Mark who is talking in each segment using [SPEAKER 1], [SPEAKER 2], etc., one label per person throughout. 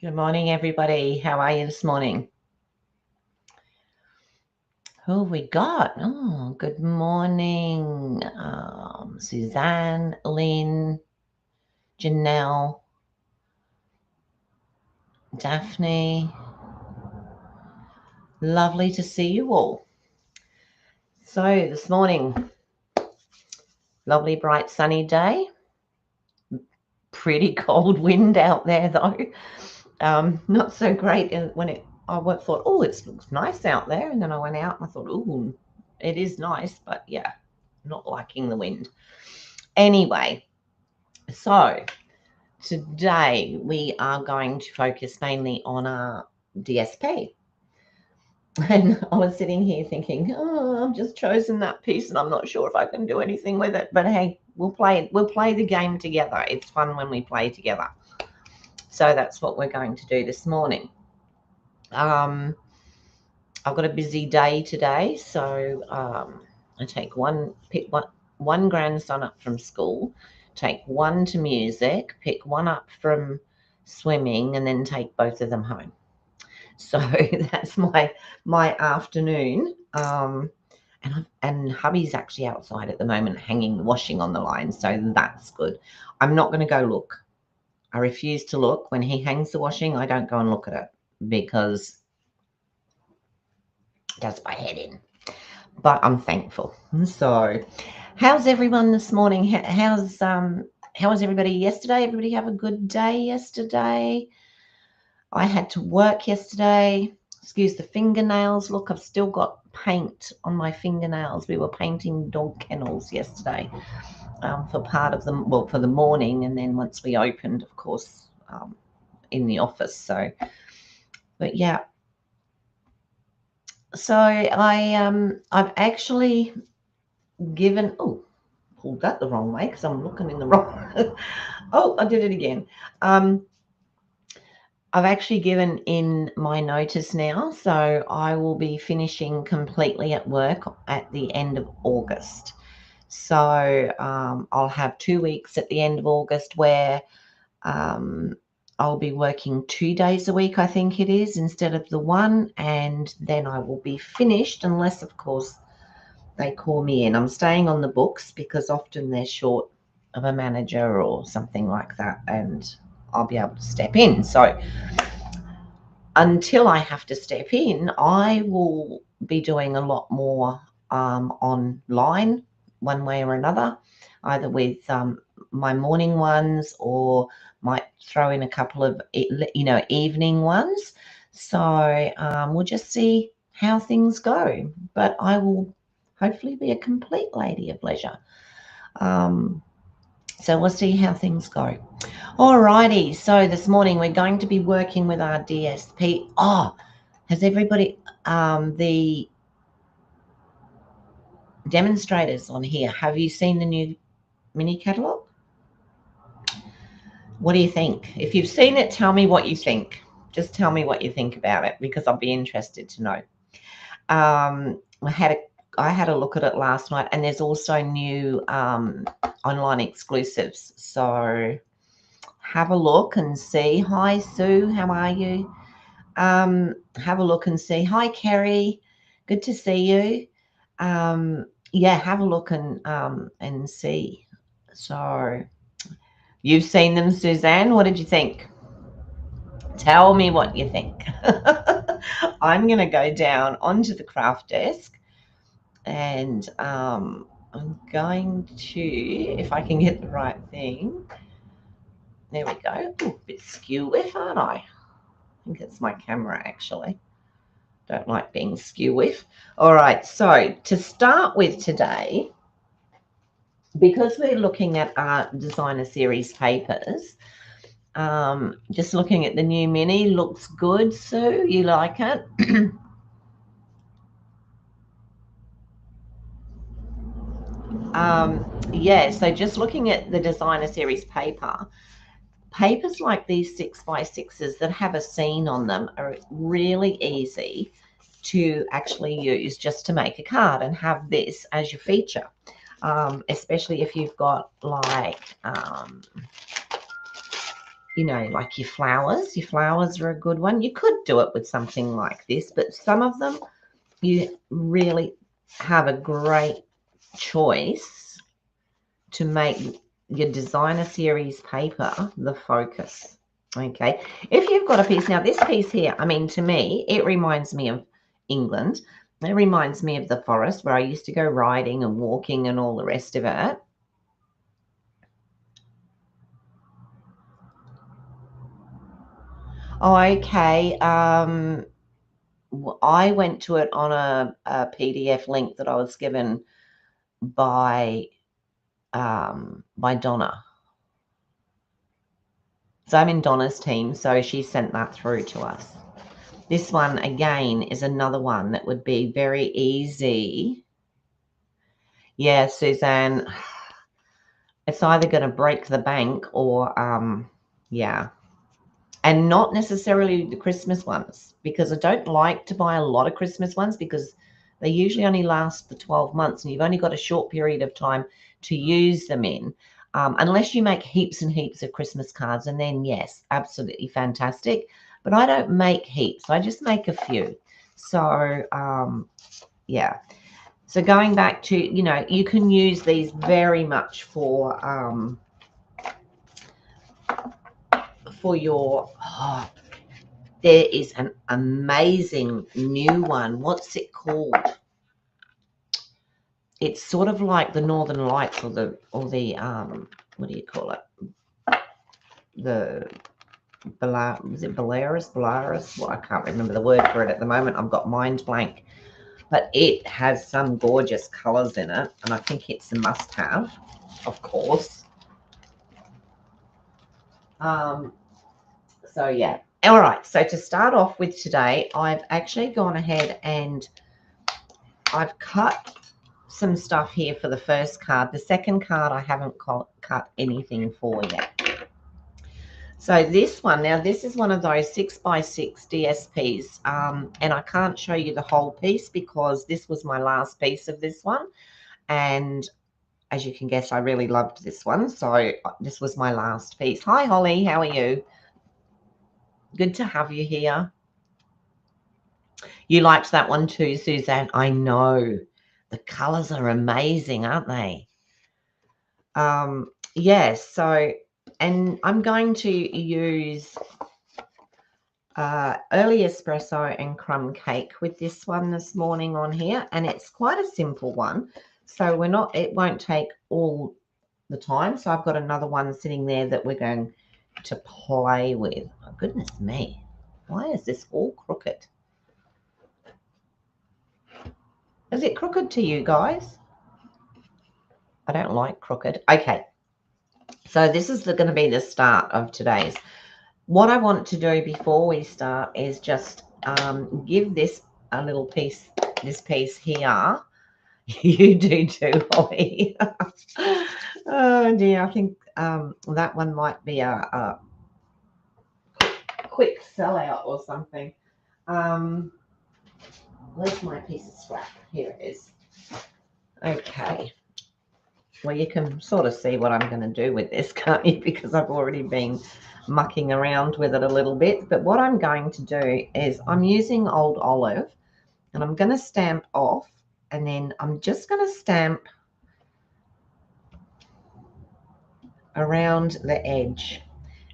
[SPEAKER 1] Good morning, everybody. How are you this morning? Who have we got? Oh, good morning. Suzanne, Lynn, Janelle, Daphne. Lovely to see you all. So this morning, lovely, bright, sunny day. Pretty cold wind out there, though. Not so great when I thought, oh, it looks nice out there. And then I went out and I thought, oh, it is nice. But yeah, not liking the wind. Anyway, so today we are going to focus mainly on our DSP. And I was sitting here thinking, oh, I've just chosen that piece and I'm not sure if I can do anything with it. But hey, we'll play the game together. It's fun when we play together. So that's what we're going to do this morning. I've got a busy day today, so I pick one grandson up from school, take one to music, pick one up from swimming, and then take both of them home. So that's my afternoon. And hubby's actually outside at the moment hanging the washing on the line, so that's good. I'm not going to go look. I refuse to look. When he hangs the washing, I don't go and look at it because it does my head in. But I'm thankful. So how's everyone this morning? How was everybody yesterday? Everybody have a good day yesterday? I had to work yesterday. Excuse the fingernails. Look, I've still got paint on my fingernails. We were painting dog kennels yesterday for part of them, well, for the morning, and then once we opened, of course, in the office. So, but yeah. So I've actually given. Oh, pulled that the wrong way because I'm looking in the wrong. Oh, I did it again. I've actually given in my notice now, so I will be finishing completely at work at the end of August. So I'll have 2 weeks at the end of August where I'll be working 2 days a week, I think it is, instead of the one, and then I will be finished unless, of course, they call me in. I'm staying on the books because often they're short of a manager or something like that, and I'll be able to step in. So until I have to step in, I will be doing a lot more online, one way or another, either with my morning ones or might throw in a couple of evening ones. So we'll just see how things go. But I will hopefully be a complete lady of leisure. So we'll see how things go. Alrighty, so this morning we're going to be working with our DSP. Oh, has everybody, the demonstrators on here, have you seen the new mini catalogue? What do you think? If you've seen it, tell me what you think. Just tell me what you think about it because I'll be interested to know. I had a look at it last night, and there's also new online exclusives. So have a look and see. Hi, Sue. How are you? Have a look and see. Hi, Kerry. Good to see you. Yeah, have a look and see. So you've seen them, Suzanne. What did you think? Tell me what you think. I'm going to go down onto the craft desk and I'm going to, if I can get the right thing. There we go. Ooh, a bit skew with, aren't I? I think it's my camera actually. Don't like being skew with. All right, so to start with today, because we're looking at our designer series papers, just looking at the new mini, looks good, Sue. You like it? Yeah, so just looking at the designer series papers like these 6x6s that have a scene on them are really easy to actually use just to make a card and have this as your feature, especially if you've got like you know, like your flowers. Your flowers are a good one. You could do it with something like this, but some of them you really have a great choice to make your designer series paper the focus. Okay, if you've got a piece, now this piece here, I mean, to me, it reminds me of England. It reminds me of the forest where I used to go riding and walking and all the rest of it. Oh, okay. I went to it on a PDF link that I was given by Donna. So I'm in Donna's team, so she sent that through to us. This one, again, is another one that would be very easy. Yeah, Suzanne, it's either going to break the bank or, yeah. And not necessarily the Christmas ones, because I don't like to buy a lot of Christmas ones because they usually only last the 12 months and you've only got a short period of time to use them in, unless you make heaps and heaps of Christmas cards. And then, yes, absolutely fantastic. But I don't make heaps. I just make a few. So, yeah. So going back to, you know, you can use these very much for your, oh, there is an amazing new one. What's it called? It's sort of like the Northern Lights or the what do you call it? The is it Belarus? Well, I can't remember the word for it at the moment. I've got mind blank. But it has some gorgeous colors in it, and I think it's a must-have, of course. So yeah. All right. So to start off with today, I've actually gone ahead and I've cut some stuff here for the first card. The second card I haven't cut anything for yet. So this one, now this is one of those 6x6 DSPs, and I can't show you the whole piece because this was my last piece of this one. And as you can guess, I really loved this one. So this was my last piece. Hi, Holly. How are you? Good to have you here. You liked that one too, Suzanne. I know. The colors are amazing, aren't they? Yes. So, and I'm going to use early espresso and crumb cake with this one this morning on here, and it's quite a simple one. So it won't take all the time. So I've got another one sitting there that we're going to play with. Oh, goodness me. Why is this all crooked? Is it crooked to you guys? I don't like crooked. Okay. So this is going to be the start of today's. What I want to do before we start is just give this a little piece, this piece here. You do too, Holly. Oh dear, I think that one might be a quick sellout or something. Where's my piece of scrap? Here it is. Okay. Well, you can sort of see what I'm going to do with this, can't you? Because I've already been mucking around with it a little bit. But what I'm going to do is I'm using old olive and I'm going to stamp off, and then I'm just going to stamp around the edge.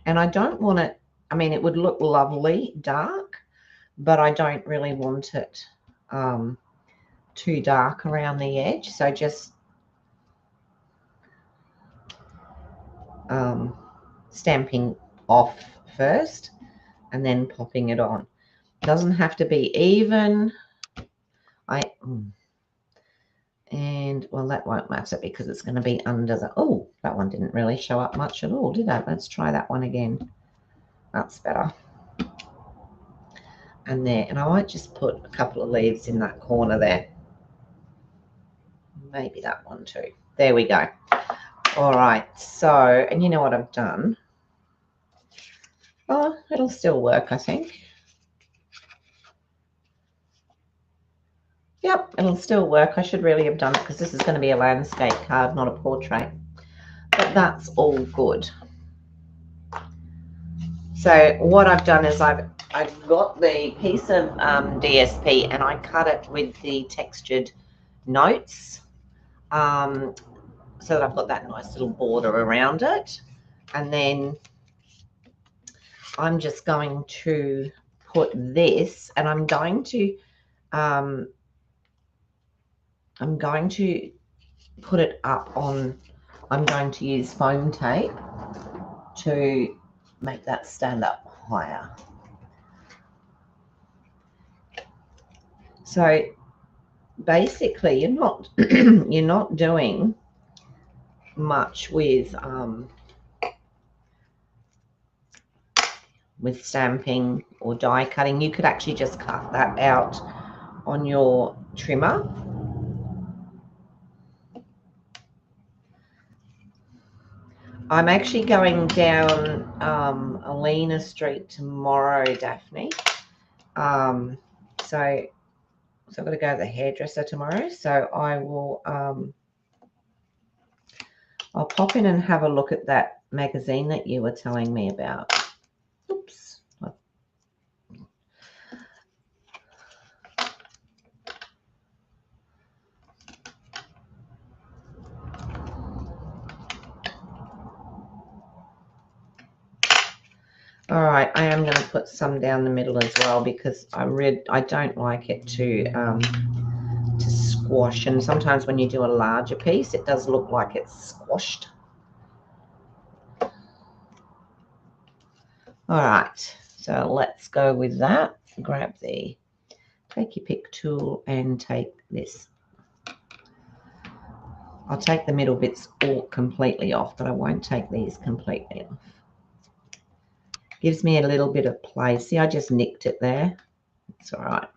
[SPEAKER 1] And I don't want it, I mean, it would look lovely dark, but I don't really want it too dark around the edge. So just stamping off first and then popping it on. Doesn't have to be even. And well, that won't matter because it's going to be under the, oh, that one didn't really show up much at all, did it? Let's try that one again. That's better. And there, and I might just put a couple of leaves in that corner there. Maybe that one too. There we go. All right, so, and you know what I've done? Oh, it'll still work, I think. Yep, it'll still work. I should really have done it because this is going to be a landscape card, not a portrait. But that's all good. So what I've done is I've got the piece of DSP and I cut it with the textured notes, so that I've got that nice little border around it. And then I'm just going to put this, and I'm going to put it up on, I'm going to use foam tape to make that stand up higher. So basically you're not you're not doing much with stamping or die cutting. You could actually just cut that out on your trimmer. I'm actually going down Alina Street tomorrow, Daphne. So I've got to go to the hairdresser tomorrow. So I will I'll pop in and have a look at that magazine that you were telling me about. Oops. All right, I am going to put some down the middle as well because I don't like it to squash, and sometimes when you do a larger piece it does look like it's squashed. All right, so let's go with that. Grab the take your pick tool and take this. I'll take the middle bits all completely off, but I won't take these completely off. Gives me a little bit of play. See, I just nicked it there. It's all right.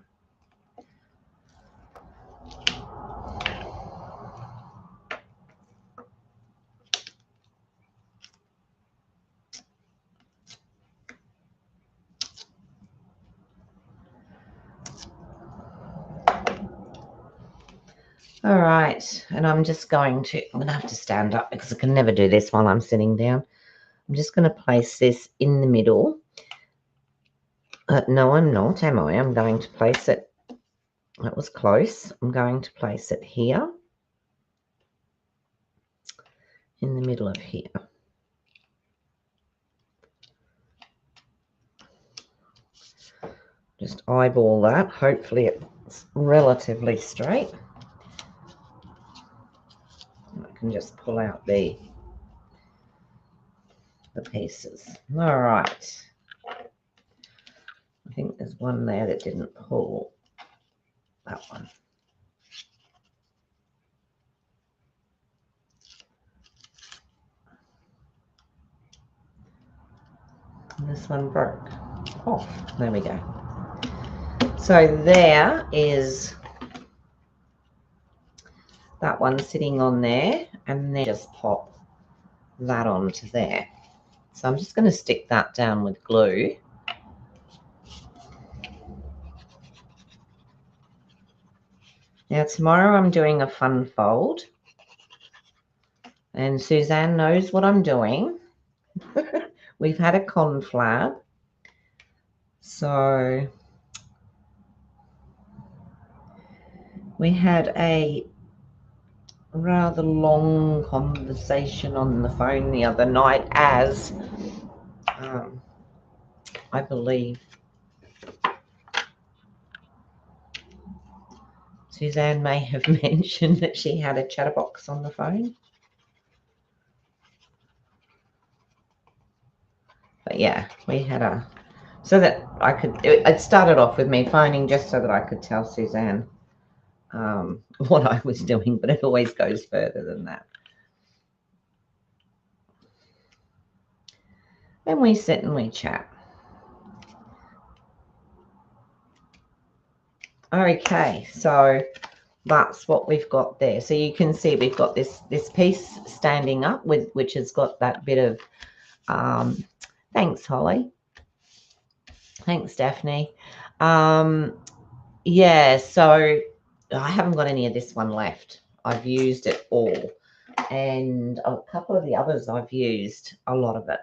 [SPEAKER 1] All right, and I'm going to have to stand up because I can never do this while I'm sitting down. I'm just going to place this in the middle. No, I'm not, am I? I'm going to place it. That was close. I'm going to place it here in the middle of here. Just eyeball that. Hopefully it's relatively straight. I can just pull out the pieces. All right. I think there's one there that didn't pull. That one. And this one broke off. There we go. So there is that one sitting on there, and then just pop that onto there. So I'm just going to stick that down with glue. Now tomorrow I'm doing a fun fold, and Suzanne knows what I'm doing. We've had a conflab, so we had a rather long conversation on the phone the other night, as I believe Suzanne may have mentioned that she had a chatterbox on the phone. But yeah, we had a, so that I could, it started off with me phoning just so that I could tell Suzanne what I was doing, but it always goes further than that. And we sit and we chat. Okay, so that's what we've got there. So you can see we've got this piece standing up with, which has got that bit of thanks, Holly. Thanks, Daphne. Yeah, so I haven't got any of this one left. I've used it all, and a couple of the others I've used a lot of it.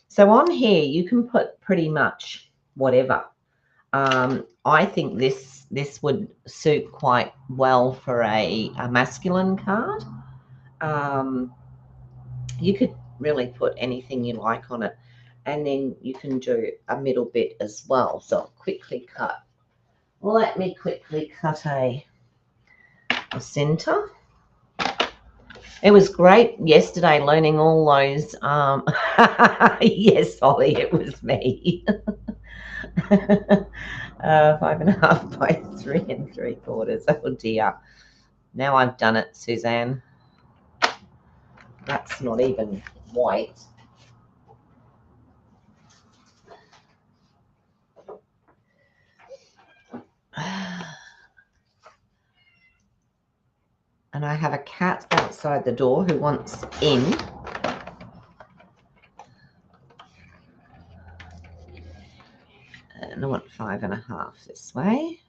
[SPEAKER 1] So on here, you can put pretty much whatever. I think this would suit quite well for a masculine card. You could really put anything you like on it, and then you can do a middle bit as well. So I'll quickly cut. Let me quickly cut a center. It was great yesterday learning all those. Yes, Holly, it was me. 5.5 by 3 3/4. Oh dear. Now I've done it, Suzanne. That's not even white. And I have a cat outside the door who wants in. And I want 5.5 this way.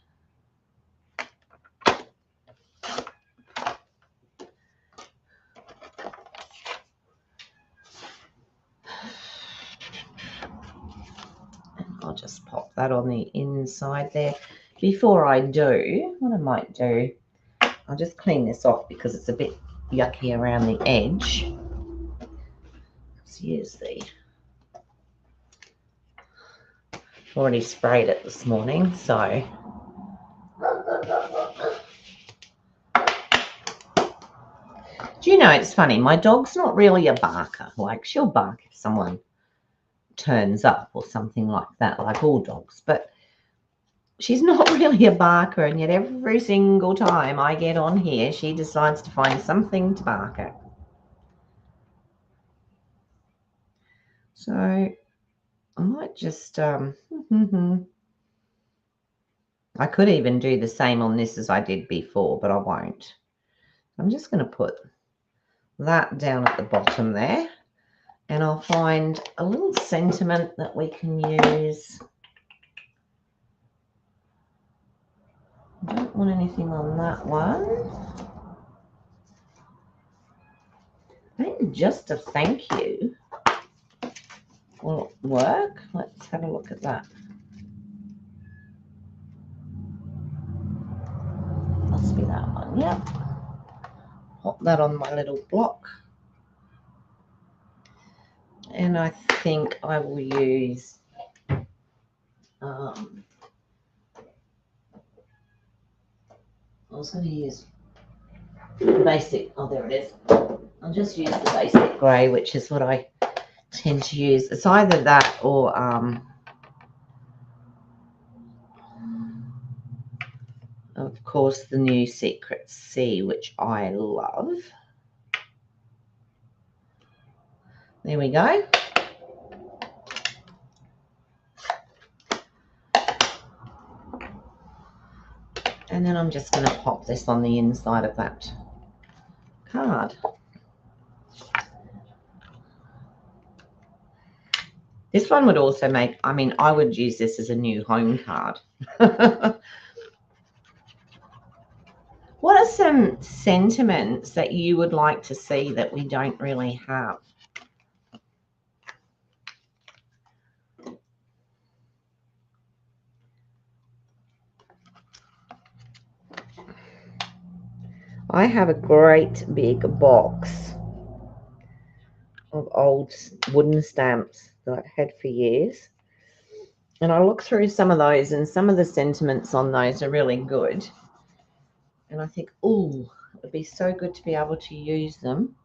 [SPEAKER 1] And I'll just pop that on the inside there. Before I do, what I might do, I'll just clean this off because it's a bit yucky around the edge. Let's use the, already sprayed it this morning, so do you know, it's funny, my dog's not really a barker. Like, she'll bark if someone turns up or something like that, like all dogs, but she's not really a barker, and yet every single time I get on here, she decides to find something to bark at. So I might just, I could even do the same on this as I did before, but I won't. I'm just going to put that down at the bottom there, and I'll find a little sentiment that we can use. I don't want anything on that one. Maybe just a thank you. Will it work? Let's have a look at that. Must be that one. Yep. Pop that on my little block. And I think I will use I was going to use the basic, oh there it is. I'll just use the basic grey, which is what I tend to use. It's either that or of course the new Secret Sea, which I love. There we go. And then I'm just going to pop this on the inside of that card. This one would also make, I mean, I would use this as a new home card. What are some sentiments that you would like to see that we don't really have? I have a great big box of old wooden stamps that I've had for years. And I look through some of those, and some of the sentiments on those are really good. And I think, oh, it would be so good to be able to use them.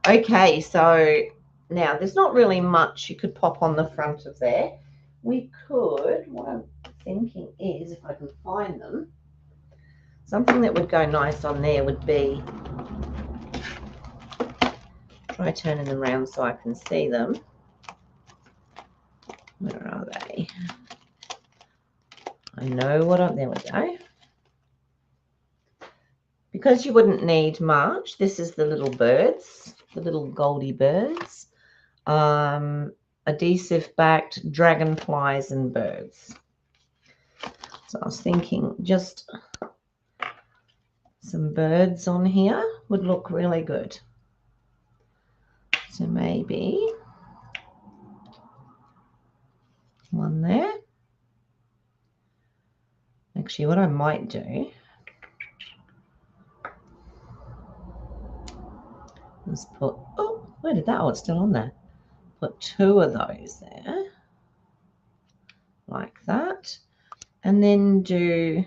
[SPEAKER 1] Okay, so now there's not really much you could pop on the front of there. We could, what I'm thinking is, if I can find them, something that would go nice on there would be, try turning them around so I can see them. Where are they? I know what I'm, there we go. Because you wouldn't need much, this is the little birds, the little goldy birds, adhesive backed dragonflies and birds. So I was thinking just some birds on here would look really good. So maybe one there. Actually, what I might do is put, oh, where did that, oh, it's still on there. Put 2 of those there, like that. And then do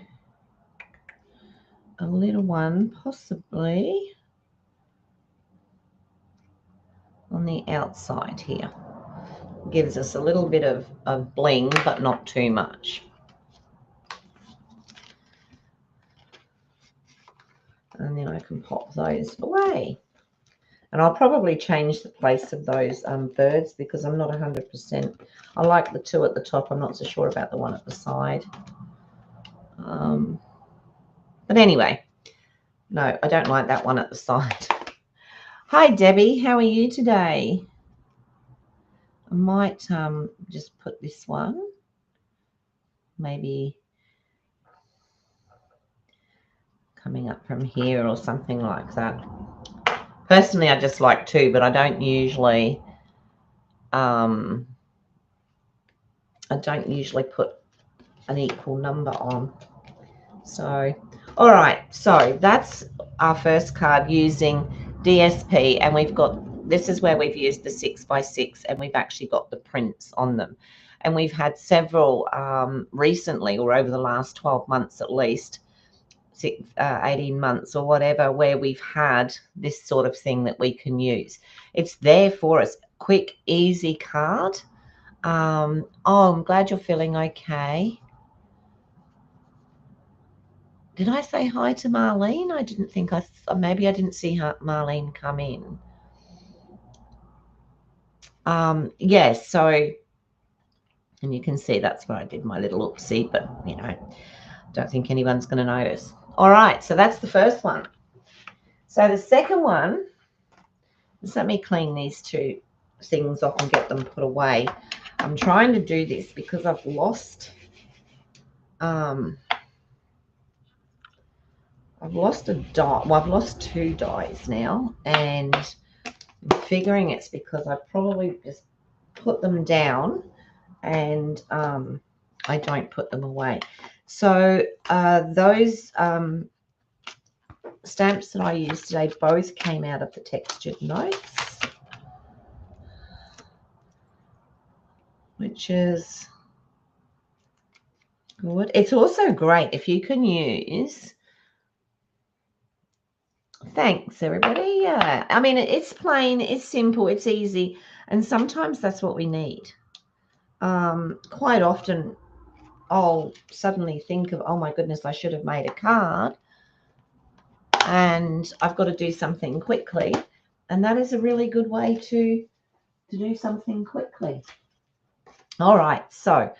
[SPEAKER 1] a little one, possibly on the outside here. Gives us a little bit of bling, but not too much. And then I can pop those away. And I'll probably change the place of those birds because I'm not 100%. I like the 2 at the top. I'm not so sure about the one at the side. But anyway, no, I don't like that one at the side. Hi, Debbie. How are you today? I might just put this one, maybe coming up from here or something like that. Personally, I just like 2, but I don't usually put an equal number on. So, all right, so that's our first card using DSP, and we've got, this is where we've used the 6x6, and we've actually got the prints on them. And we've had several recently, or over the last 12 months at least, 18 months or whatever, where we've had this sort of thing that we can use. It's there for us. Quick, easy card. Oh, I'm glad you're feeling okay. Did I say hi to Marlene? I didn't think maybe I didn't see Marlene come in. Yes, so, and you can see that's where I did my little oopsie, but, you know, don't think anyone's going to notice. All right, so that's the first one. So the second one, just let me clean these 2 things off and get them put away. I'm trying to do this because I've lost a die. Well, I've lost 2 dies now, and I'm figuring it's because I probably just put them down and I don't put them away. So those stamps that I used today both came out of the textured notes, which is good. It's also great if you can use, thanks everybody. Yeah, I mean, it's plain, it's simple, it's easy, and sometimes that's what we need. Quite often I'll suddenly think of, oh my goodness, I should have made a card and I've got to do something quickly, and that is a really good way to do something quickly. All right, so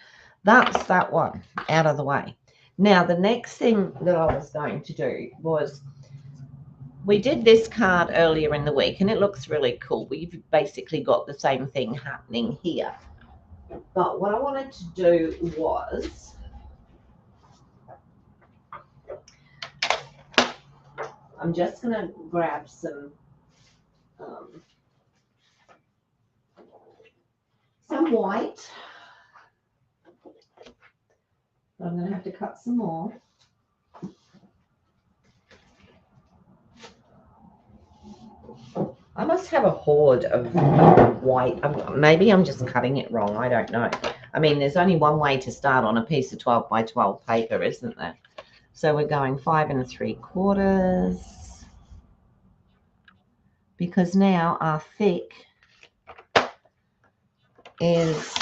[SPEAKER 1] that's that one out of the way. Now the next thing that I was going to do was, we did this card earlier in the week and it looks really cool. We've basically got the same thing happening here, but what I wanted to do was, I'm just going to grab some white. I'm going to have to cut some more. I must have a hoard of white. Maybe I'm just cutting it wrong. I don't know. I mean, there's only one way to start on a piece of 12 by 12 paper, isn't there? So we're going 5 3/4, because now our thick is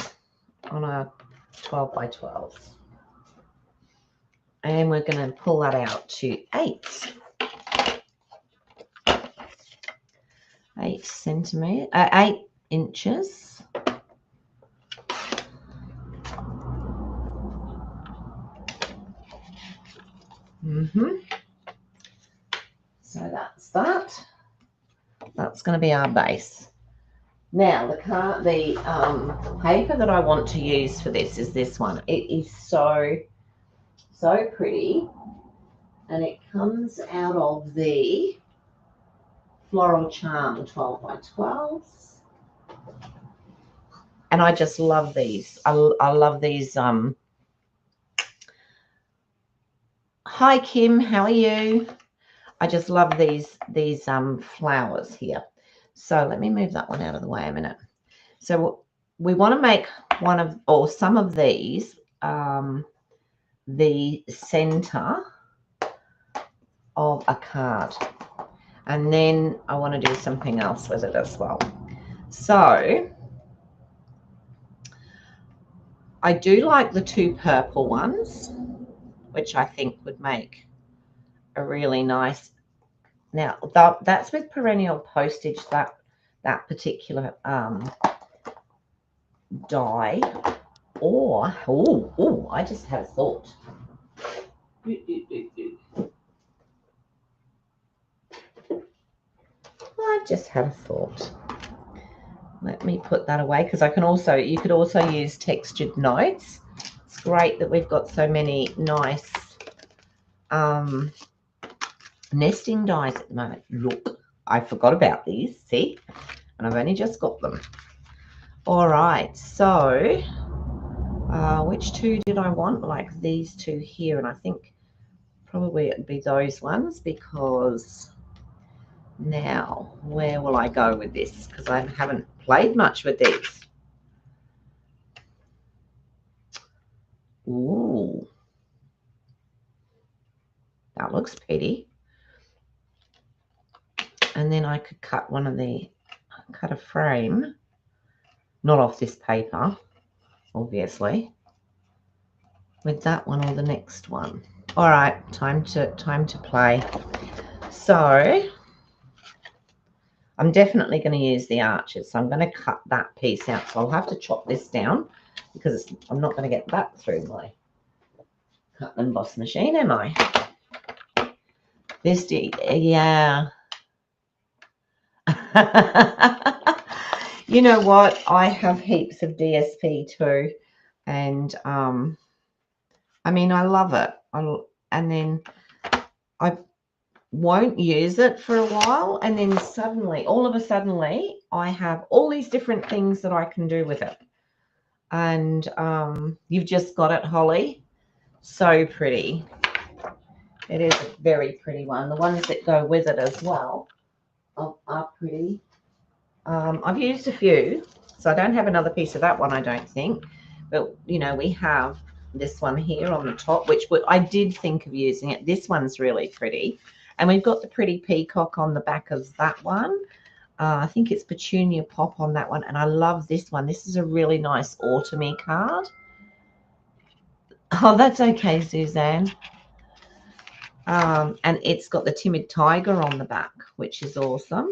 [SPEAKER 1] on a 12 by 12. And we're going to pull that out to 8 inches. So that's that. That's going to be our base. Now the paper that I want to use for this is this one. It is so pretty, and it comes out of the Floral Charm 12 by 12s. And I just love these. I love these. Hi, Kim. How are you? I just love these flowers here. So let me move that one out of the way a minute. So we want to make one of, or some of these, the center of a card. And then I want to do something else with it as well. So I do like the two purple ones, which I think would make a really nice. Now that's with perennial postage, that particular die. Or I just had a thought. I just had a thought. Let me put that away, because I can also, you could also use textured notes. It's great that we've got so many nice nesting dies at the moment. Look, I forgot about these, see? And I've only just got them. All right, so which two did I want? Like these two here, and I think probably it'd be those ones, because now where will I go with this? Because I haven't played much with these. Ooh, that looks pretty. And then I could cut cut a frame, not off this paper, obviously, with that one or the next one. All right, time to play. So I'm definitely going to use the arches. So I'm going to cut that piece out. So I'll have to chop this down, because I'm not going to get that through my cut and emboss machine, am I? This, yeah. You know what? I have heaps of DSP too, and I mean, I love it. And then I won't use it for a while, and then suddenly, all of a sudden, I have all these different things that I can do with it. And you've just got it, Holly. So pretty. It is a very pretty one. The ones that go with it as well are pretty. I've used a few, so I don't have another piece of that one, I don't think. But, you know, we have this one here on the top, which I did think of using it. This one's really pretty. And we've got the pretty peacock on the back of that one. I think it's Petunia Pop on that one. And I love this one. This is a really nice autumny card. Oh, that's okay, Suzanne. And it's got the Timid Tiger on the back, which is awesome.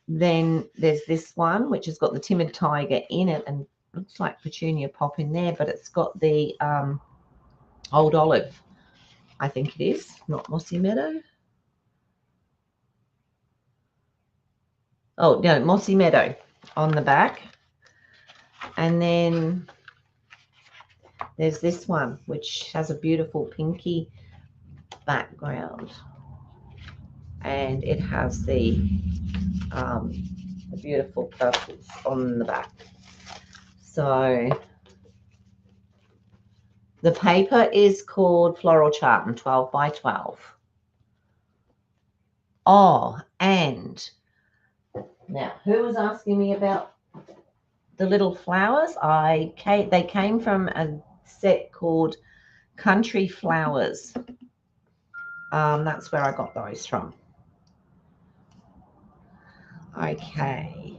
[SPEAKER 1] Then there's this one, which has got the Timid Tiger in it, and looks like Petunia Pop in there, but it's got the Old Olive, I think it is, not Mossy Meadow. Oh, no, Mossy Meadow on the back. And then there's this one, which has a beautiful pinky background. And it has the beautiful purples on the back. So the paper is called Floral Charm 12 by 12. Oh, and now who was asking me about the little flowers? They came from a set called Country Flowers. That's where I got those from. Okay,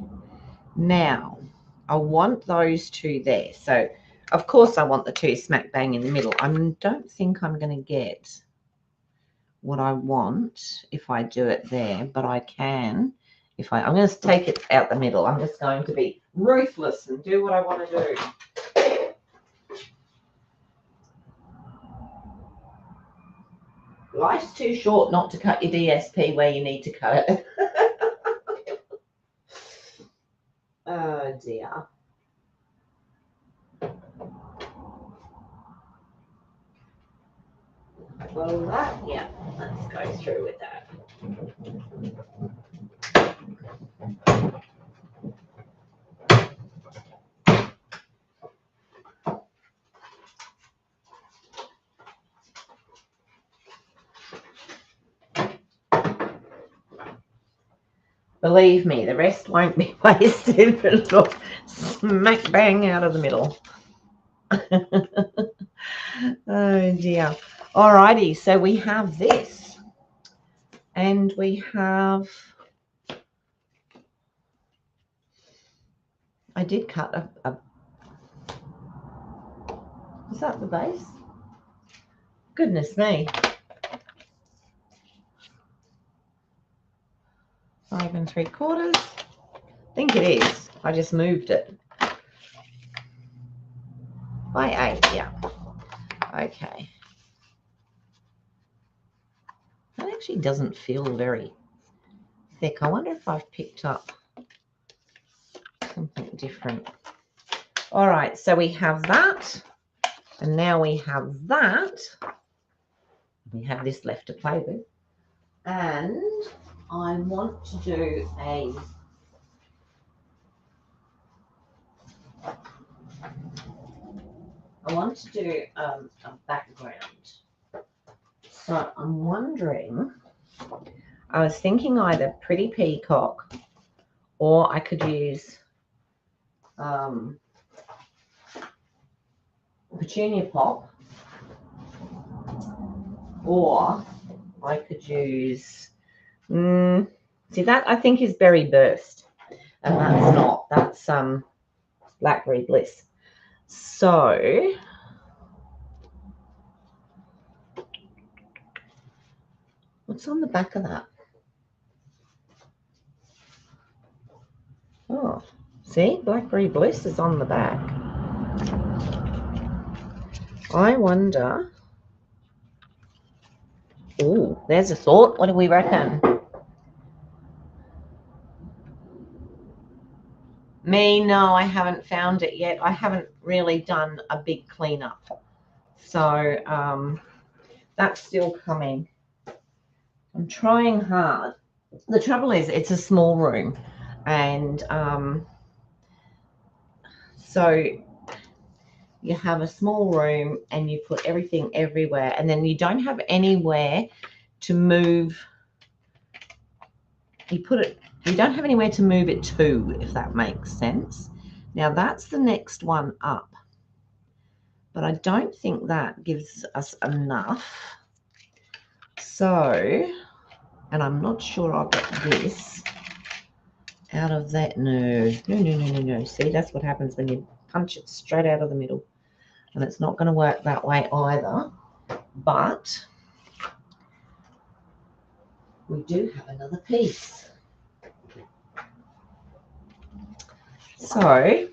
[SPEAKER 1] now I want those two there. So of course I want the two smack bang in the middle. I don't think I'm going to get what I want if I do it there, but I can if I'm going to take it out the middle. I'm just going to be ruthless and do what I want to do. Life's too short not to cut your DSP where you need to cut it. Oh dear. Well, that, yeah, let's go through with that. Believe me, the rest won't be wasted, but it'll smack bang out of the middle. Oh dear. Alrighty, so we have this, and we have, I did cut a is that the base? Goodness me. 5 3/4. I think it is. I just moved it. By 8, yeah. Okay. That actually doesn't feel very thick. I wonder if I've picked up something different. All right, so we have that, and now we have that. We have this left to play with, and I want to do a background. So I'm wondering, I was thinking either Pretty Peacock, or I could use Petunia Pop, or I could use, see that I think is Berry Burst, and that's not, that's Blackberry Bliss. So what's on the back of that? Oh, see, Blackberry Bliss is on the back. I wonder. Oh, there's a thought. What do we reckon? Me, no, I haven't found it yet. I haven't really done a big cleanup. So that's still coming. I'm trying hard. The trouble is, it's a small room, and so you have a small room and you put everything everywhere, and then you don't have anywhere to move. You don't have anywhere to move it to, if that makes sense. Now that's the next one up, but I don't think that gives us enough. So, and I'm not sure I'll get this out of that. No. See, that's what happens when you punch it straight out of the middle, and it's not going to work that way either. But we do have another piece. So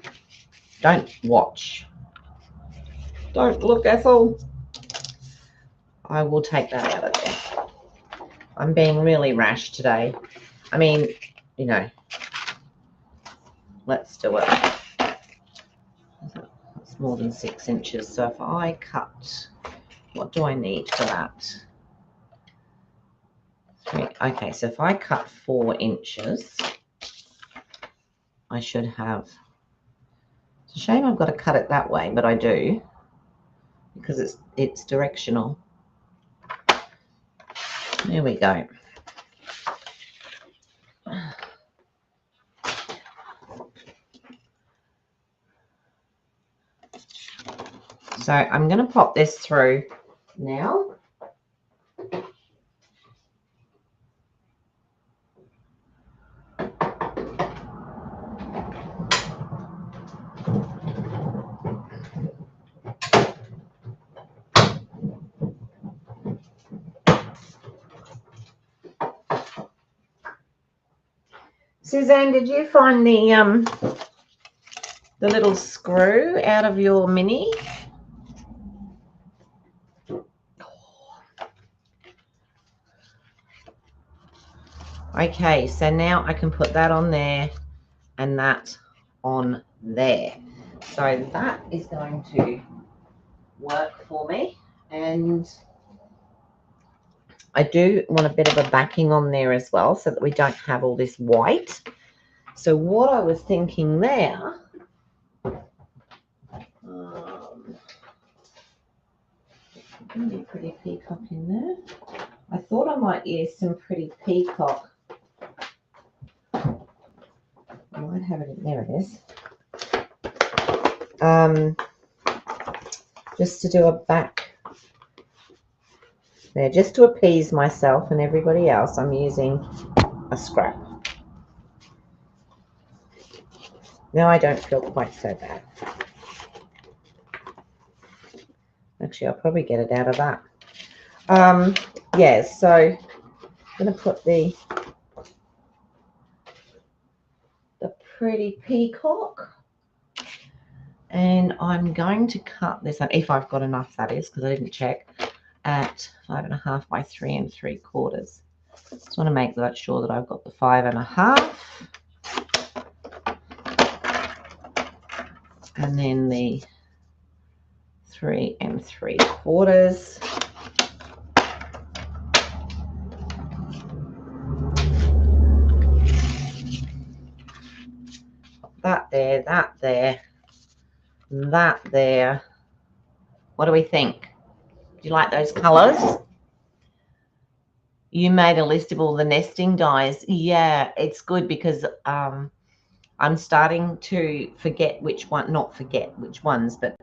[SPEAKER 1] don't watch. Don't look, Ethel. I will take that out of there. I'm being really rash today. I mean, you know, let's do it. That's more than 6 inches. So if I cut, what do I need for that? 3. Okay, so if I cut 4 inches, I should have. It's a shame I've got to cut it that way, but I do, because it's directional. There we go. So I'm going to pop this through now. Suzanne, did you find the little screw out of your mini? Okay, so now I can put that on there and that on there. So that is going to work for me. And I do want a bit of a backing on there as well, so that we don't have all this white. So what I was thinking there, Pretty Peacock in there. I thought I might use some Pretty Peacock have it in there. It is. Just to do a back there, just to appease myself and everybody else, I'm using a scrap. Now I don't feel quite so bad. Actually, I'll probably get it out of that. Yeah, so I'm going to put the pretty peacock, and I'm going to cut this up, if I've got enough, that is, because I didn't check, at 5.5 by 3 3/4. Just want to make sure that I've got the 5.5, and then the 3 3/4. That there, that there, that there. What do we think? Do you like those colors? You made a list of all the nesting dies. Yeah, it's good because I'm starting to forget which one, not forget which ones, but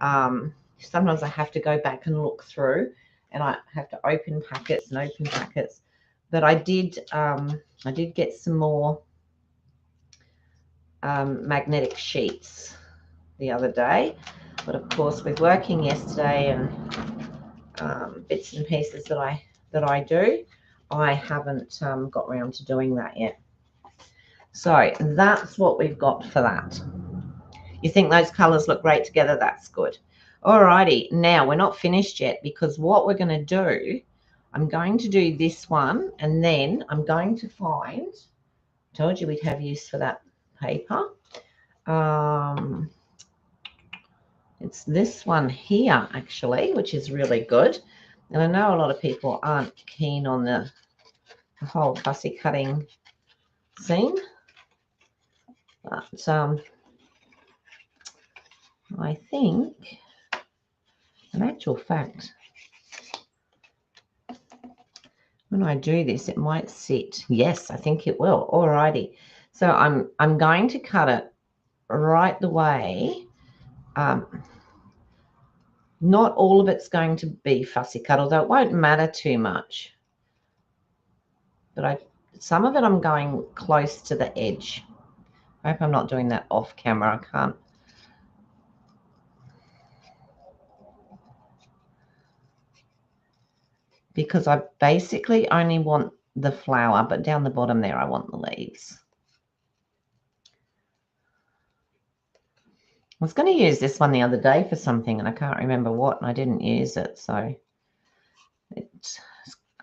[SPEAKER 1] sometimes I have to go back and look through, and I have to open packets and open packets. But I did get some more magnetic sheets the other day, but of course with working yesterday and bits and pieces that I do, I haven't got around to doing that yet. So that's what we've got for that. You think those colors look great together? That's good. Alrighty, now we're not finished yet, because what we're going to do, I'm going to do this one, and then I'm going to find, told you we'd have use for that paper. It's this one here, actually, which is really good. And I know a lot of people aren't keen on the whole fussy cutting scene, but I think, in actual fact, when I do this, it might sit. Yes, I think it will. Alrighty. So I'm going to cut it right the way. Not all of it's going to be fussy cut, although it won't matter too much. But some of it I'm going close to the edge. I hope I'm not doing that off camera. I can't. Because I basically only want the flower, but down the bottom there I want the leaves. I was going to use this one the other day for something, and I can't remember what, and I didn't use it. So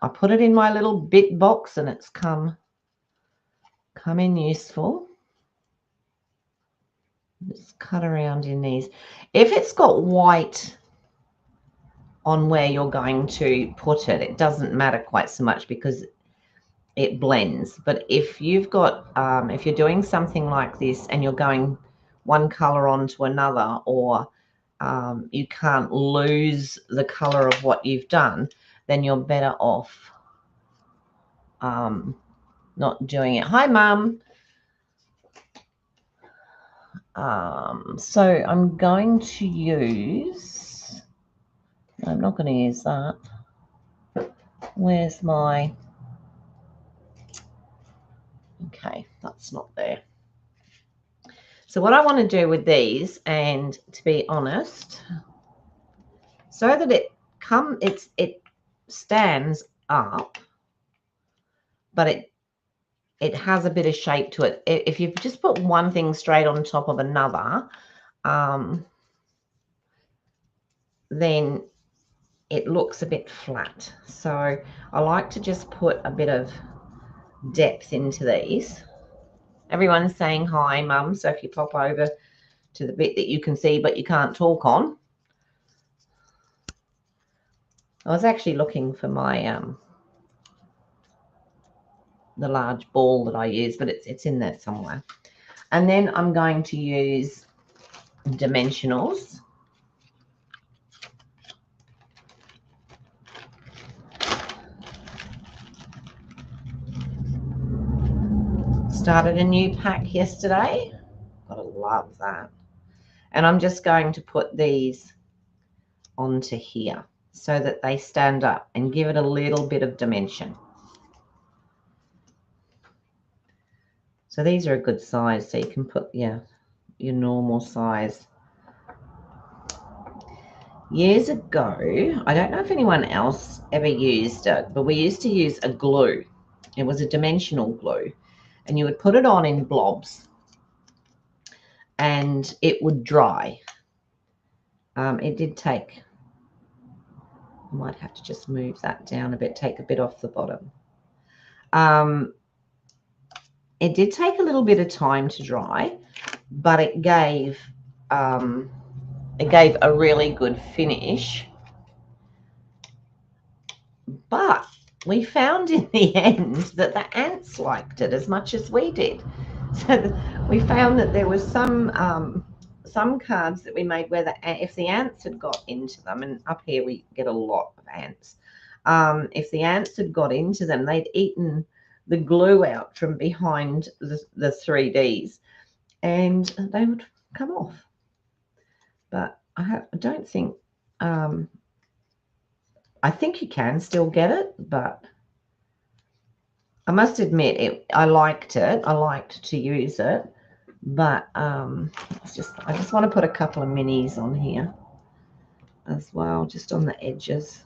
[SPEAKER 1] I put it in my little bit box, and it's come in useful. Just cut around in these. If it's got white on where you're going to put it, it doesn't matter quite so much because it blends. But if you've got, if you're doing something like this and you're going one color onto another, or you can't lose the color of what you've done, then you're better off not doing it. Hi, Mum. So I'm going to use, I'm not going to use that. Where's my, okay, that's not there. So what I want to do with these, and to be honest, so that it stands up, but it has a bit of shape to it. If you just put one thing straight on top of another, then it looks a bit flat. So I like to just put a bit of depth into these. Everyone's saying hi, Mum. So if you pop over to the bit that you can see but you can't talk on. I was actually looking for my the large ball that I use, but it's in there somewhere. And then I'm going to use dimensionals. Started a new pack yesterday. Gotta love that. And I'm just going to put these onto here so that they stand up and give it a little bit of dimension. So these are a good size, so you can put your normal size. Years ago, I don't know if anyone else ever used it, but we used to use a glue. It was a dimensional glue, and you would put it on in blobs and it would dry. It did take, I might have to just move that down a bit, take a bit off the bottom. It did take a little bit of time to dry, but it gave a really good finish. But we found in the end that the ants liked it as much as we did. So we found that there was some cards that we made where if the ants had got into them, and up here we get a lot of ants, if the ants had got into them, they'd eaten the glue out from behind the 3Ds, and they would come off. But I don't think, I think you can still get it, but I must admit I liked it. I liked to use it, but I just want to put a couple of minis on here as well, just on the edges.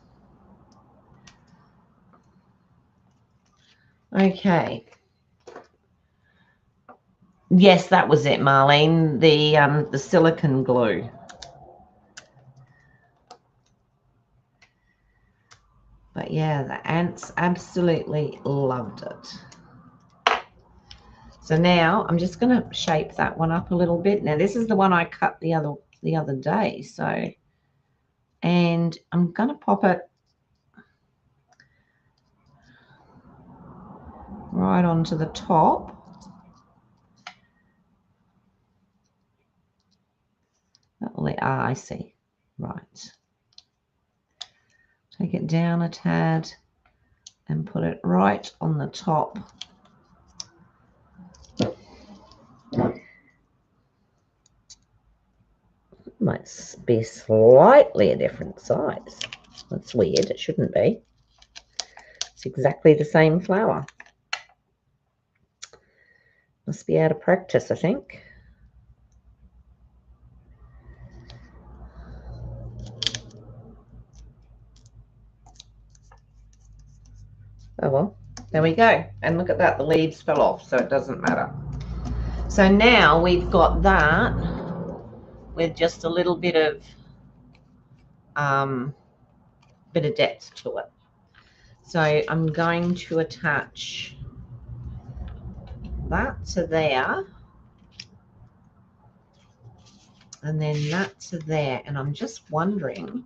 [SPEAKER 1] Okay. Yes, that was it, Marlene. The silicone glue. But yeah, the ants absolutely loved it. So now I'm just going to shape that one up a little bit. Now this is the one I cut the other day. So, and I'm going to pop it right onto the top. I see. Right. Take it down a tad and put it right on the top. Might be slightly a different size. That's weird. It shouldn't be. It's exactly the same flower. Must be out of practice, I think. Oh well, there we go. And look at that, the leaves fell off, so it doesn't matter. So now we've got that with just a little bit of depth to it. So I'm going to attach that to there, and then that to there, and I'm just wondering,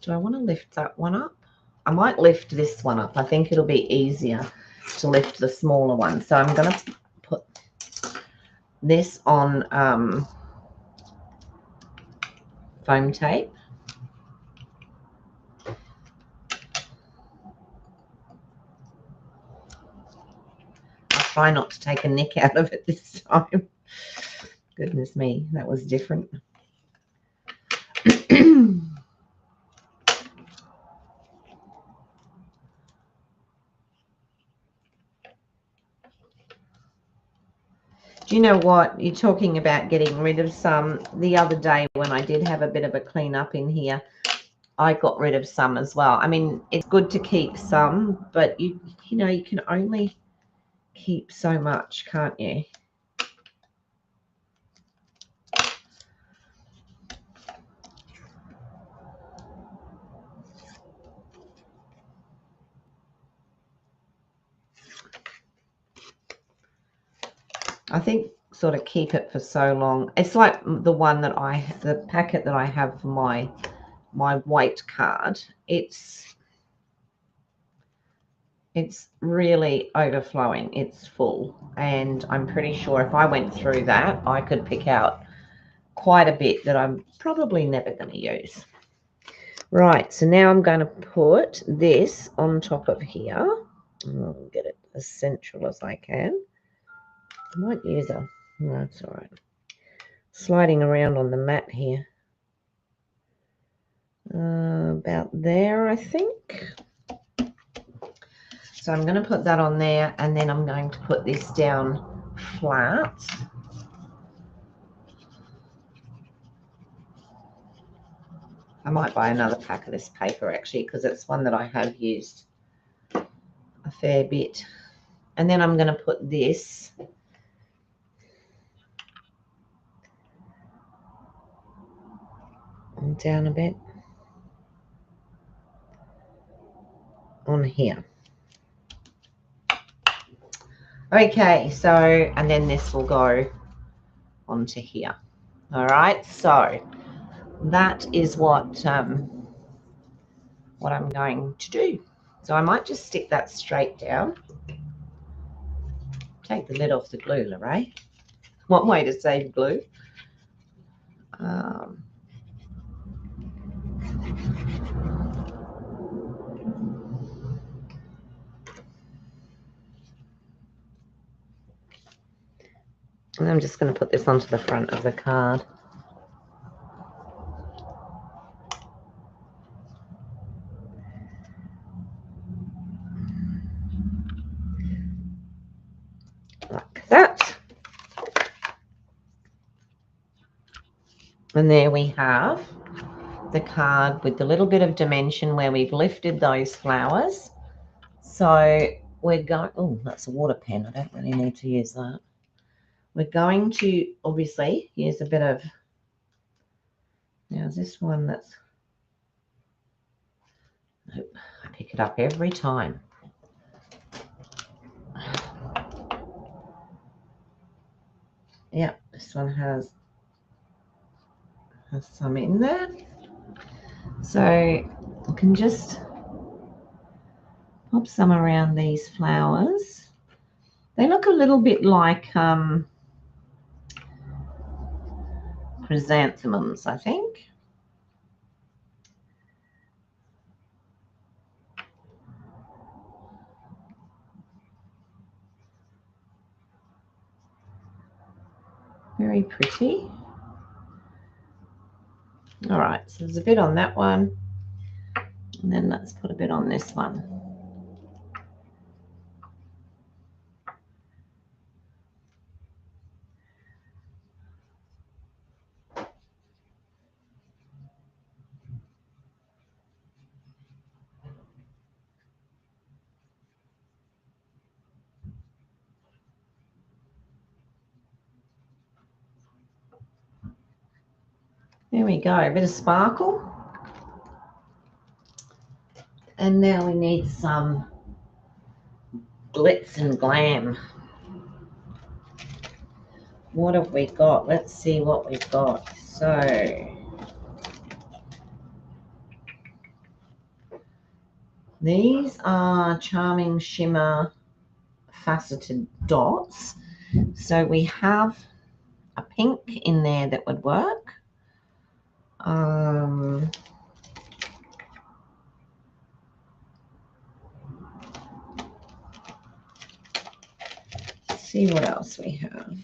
[SPEAKER 1] do I want to lift that one up? I might lift this one up. I think it'll be easier to lift the smaller one. So I'm going to put this on foam tape. I'll try not to take a nick out of it this time. Goodness me, that was different. Do you know what? You're talking about getting rid of some. The other day when I did have a bit of a clean up in here, I got rid of some as well. I mean, it's good to keep some, but you know, you can only keep so much, can't you? I think sort of keep it for so long. It's like the one that the packet that I have for my white card. It's really overflowing. It's full, and I'm pretty sure if I went through that, I could pick out quite a bit that I'm probably never going to use. Right, so now I'm going to put this on top of here. I'll get it as central as I can. I might use a, no, that's all right. Sliding around on the mat here. About there, I think. So I'm going to put that on there, and then I'm going to put this down flat. I might buy another pack of this paper actually, because it's one that I have used a fair bit. And then I'm going to put this down a bit on here. Okay, so, and then this will go onto here. All right, so that is what I'm going to do. So I might just stick that straight down. Take the lid off the glue, Lorraine. One way to save glue. And I'm just going to put this onto the front of the card. Like that. And there we have the card with the little bit of dimension where we've lifted those flowers. So we're going, oh, that's a water pen. I don't really need to use that. We're going to obviously use a bit of, now is this one that's, nope, I pick it up every time. Yeah, this one has some in there. So I can just pop some around these flowers. They look a little bit like chrysanthemums, I think. Very pretty. All right, so there's a bit on that one. And then let's put a bit on this one. There we go, a bit of sparkle. And now we need some glitz and glam. What have we got? Let's see what we've got. So these are Charming Shimmer faceted dots. So we have a pink in there that would work. Let's see what else we have.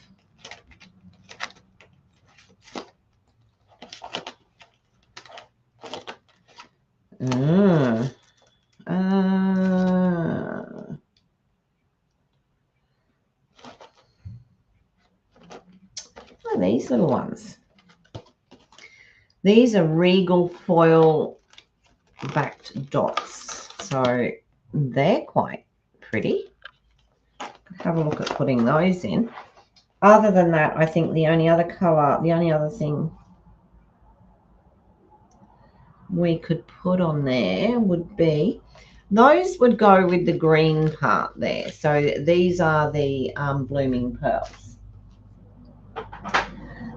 [SPEAKER 1] These little ones. These are regal foil backed dots. So they're quite pretty. Have a look at putting those in. Other than that, I think the only other color, the only other thing we could put on there would be, those would go with the green part there. So these are the blooming pearls.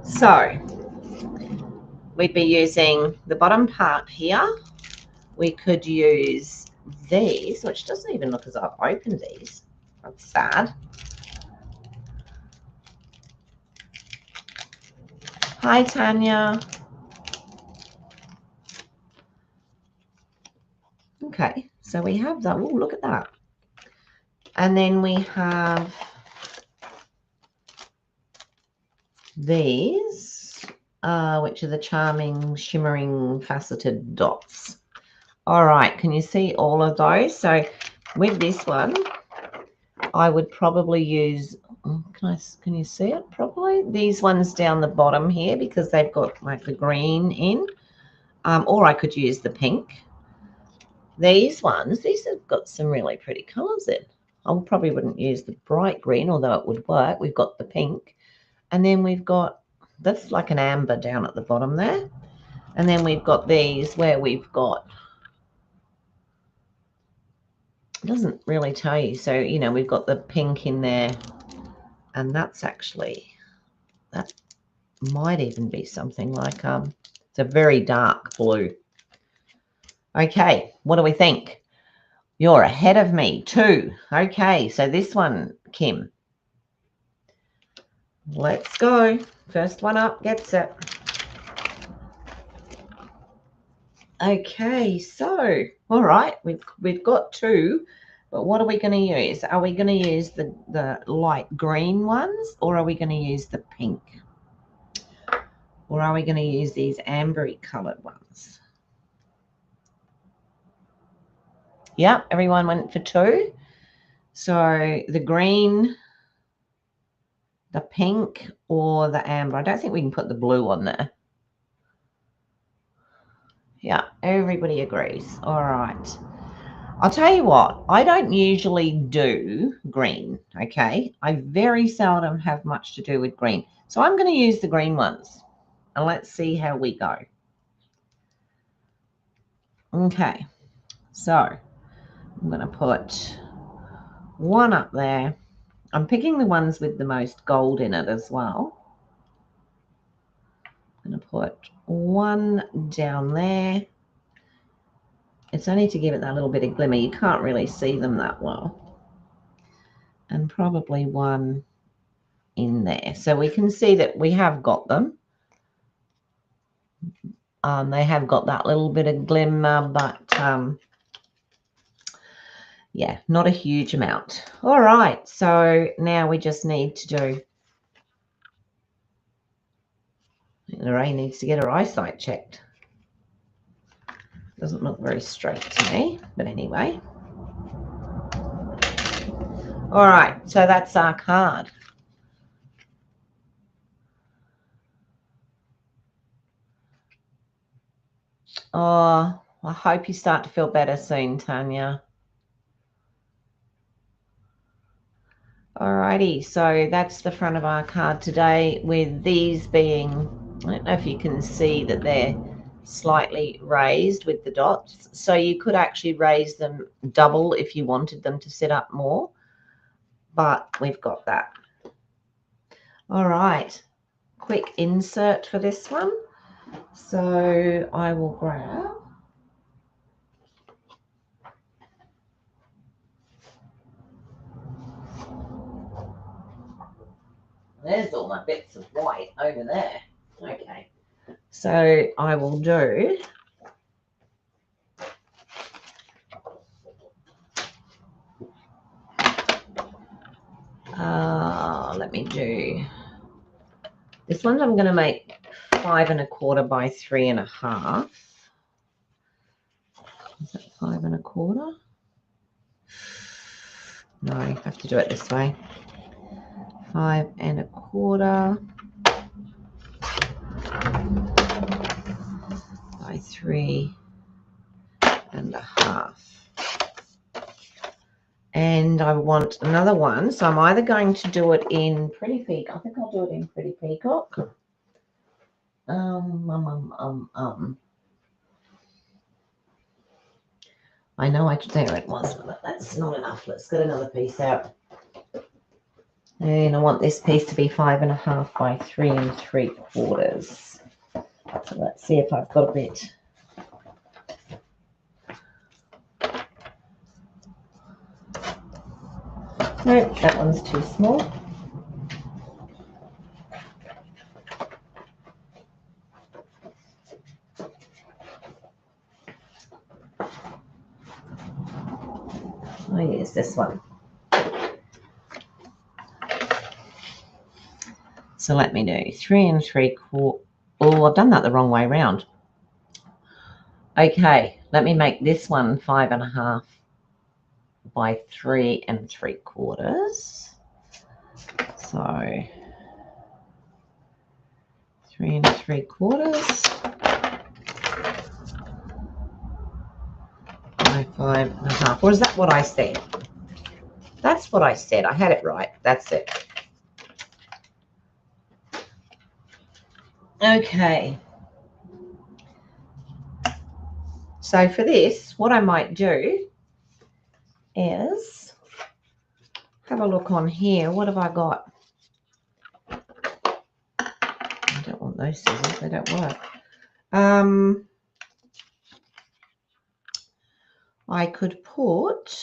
[SPEAKER 1] So we'd be using the bottom part here. We could use these, which doesn't even look as I've opened these. That's sad. Hi, Tanya. Okay, so we have that. Oh, look at that. And then we have these, which are the charming, shimmering, faceted dots. All right, can you see all of those? So with this one, I would probably use, can you see it properly? These ones down the bottom here because they've got like the green in, or I could use the pink. These ones, these have got some really pretty colours in. I probably wouldn't use the bright green, although it would work. We've got the pink, and then we've got, that's like an amber down at the bottom there. And then we've got these where we've got, it doesn't really tell you. So, you know, we've got the pink in there, and that's actually, that might even be something like, it's a very dark blue. Okay, what do we think? You're ahead of me, 2. Okay, so this one, Kim. Let's go. First one up gets it. Okay, so, all right, we've got 2, but what are we going to use? Are we going to use the light green ones, or are we going to use the pink? Or are we going to use these ambery coloured ones? Yep, everyone went for 2. So the green, the pink, or the amber. I don't think we can put the blue on there. Yeah, everybody agrees. All right. I'll tell you what, I don't usually do green, okay? I very seldom have much to do with green. So I'm going to use the green ones, and let's see how we go. Okay, so I'm going to put one up there. I'm picking the ones with the most gold in it as well. I'm going to put one down there. It's only to give it that little bit of glimmer. You can't really see them that well. And probably one in there. So we can see that we have got them. They have got that little bit of glimmer, but yeah, not a huge amount. All right, so now we just need to do, Lorraine needs to get her eyesight checked. Doesn't look very straight to me, but anyway. All right, so that's our card. Oh, I hope you start to feel better soon, Tanya. Alrighty, so that's the front of our card today, with these being, I don't know if you can see that they're slightly raised with the dots. So you could actually raise them double if you wanted them to sit up more, but we've got that. All right, quick insert for this one. So I will grab, there's all my bits of white over there. Okay, so I will do, let me do, this one I'm going to make 5 1/4 by 3 1/2. Is that 5 1/4? No, I have to do it this way. 5 1/4 by 3 1/2. And I want another one, so I'm either going to do it in Pretty Peacock. I think I'll do it in Pretty Peacock. I know there it was, but that's not enough. Let's get another piece out. And I want this piece to be 5 1/2 by 3 3/4. So let's see if I've got a bit. Nope, that one's too small. I use this one. So let me do 3 3/4. Oh, I've done that the wrong way around. Okay, let me make this one 5.5 by 3 3/4. So 3 3/4 by 5.5. Or is that what I said? That's what I said. I had it right. That's it. Okay. So for this, what I might do is have a look on here. What have I got? I don't want those scissors. They don't work. I could put...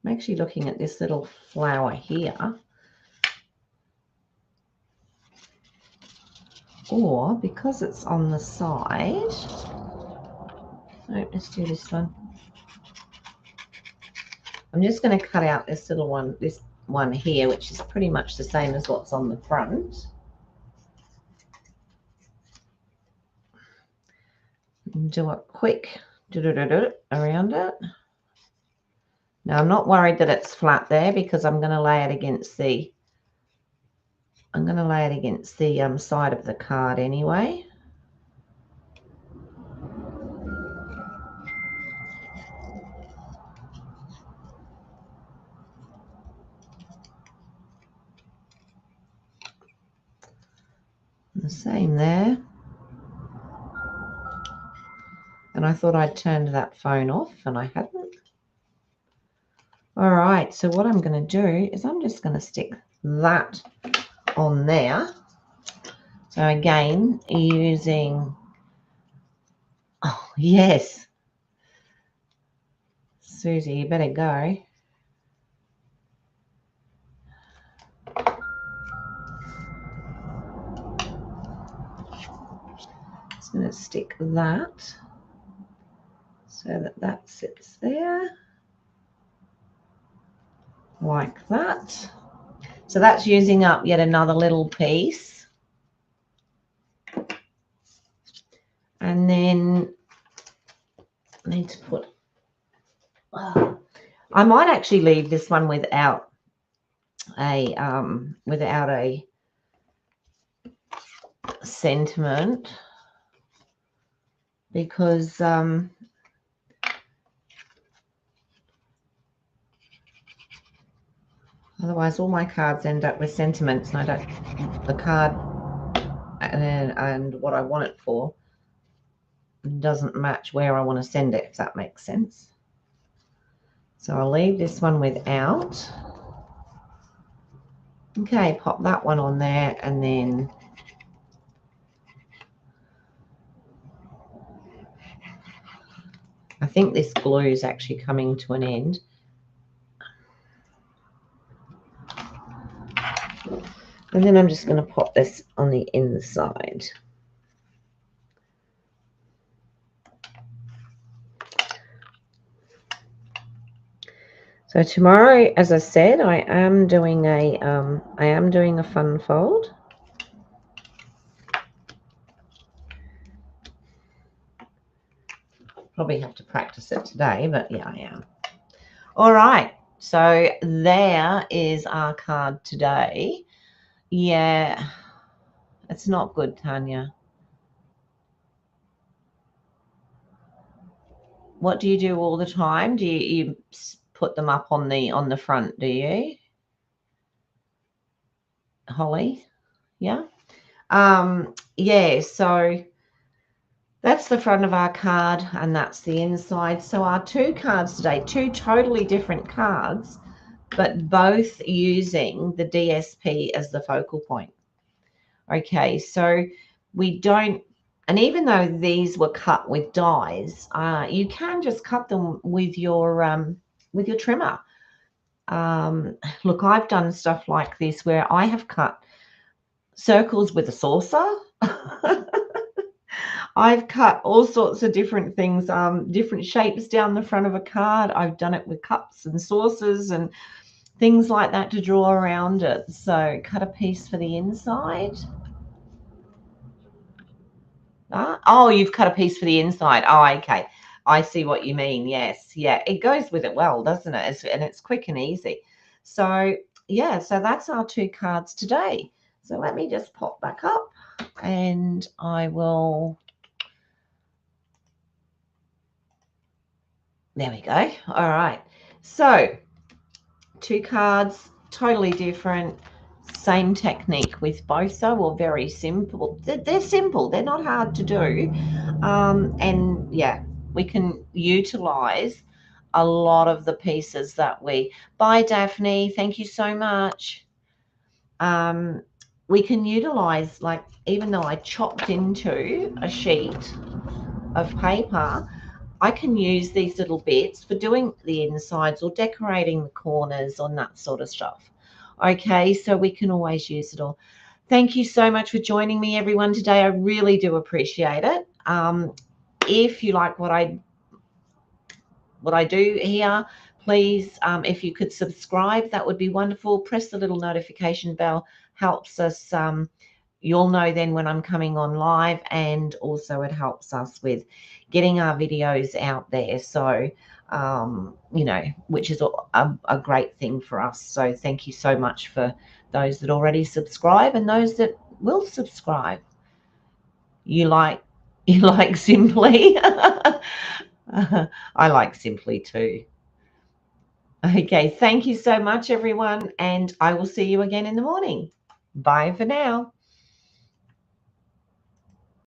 [SPEAKER 1] I'm actually looking at this little flower here. Or because it's on the side... No, let's do this one. I'm just going to cut out this little one, this one here, which is pretty much the same as what's on the front. And do a quick around it. Now I'm not worried that it's flat there because I'm going to lay it against the side of the card anyway. The same there. And I thought I'd turned that phone off and I hadn't. All right, so what I'm going to do is I'm just going to stick that on there. So again, using, oh yes, Susie, you better go. Just going to stick that so that that sits there like that. So that's using up yet another little piece. And then I need to put, I might actually leave this one without a sentiment because otherwise all my cards end up with sentiments and I don't, the card and what I want it for doesn't match where I want to send it, if that makes sense. So I'll leave this one without. Okay, pop that one on there and then I think this glue is actually coming to an end. And then I'm just going to pop this on the inside. So tomorrow, as I said, I am doing a fun fold. Probably have to practice it today, but yeah, I am. All right, so there is our card today. Yeah, it's not good, Tanya. What do you do all the time? Do you put them up on the front, do you, Holly? Yeah. Yeah, so that's the front of our card and that's the inside. So our two cards today, two totally different cards, but both using the DSP as the focal point. Okay, so we don't, and even though these were cut with dies, you can just cut them with your trimmer. Look, I've done stuff like this where I have cut circles with a saucer. I've cut all sorts of different things, different shapes down the front of a card. I've done it with cups and saucers and things like that to draw around it. So cut a piece for the inside. Oh, you've cut a piece for the inside. Oh, okay. I see what you mean. Yes. Yeah. It goes with it well, doesn't it? And it's quick and easy. So, yeah. So that's our 2 cards today. So let me just pop back up and I will. There we go. All right. So 2 cards, totally different. Same technique with both, though, or very simple. They're simple. They're not hard to do. And yeah, we can utilize a lot of the pieces that we. Bye, Daphne. Thank you so much. We can utilize, like, even though I chopped into a sheet of paper, I can use these little bits for doing the insides or decorating the corners on that sort of stuff. Okay, so we can always use it all. Thank you so much for joining me, everyone, today. I really do appreciate it. If you like what I do here, please, if you could subscribe, that would be wonderful. Press the little notification bell, helps us. You'll know then when I'm coming on live, and also it helps us with getting our videos out there. So, which is a great thing for us. So thank you so much for those that already subscribe and those that will subscribe. You like Simply. I like Simply too. Okay, thank you so much, everyone, and I will see you again in the morning. Bye for now.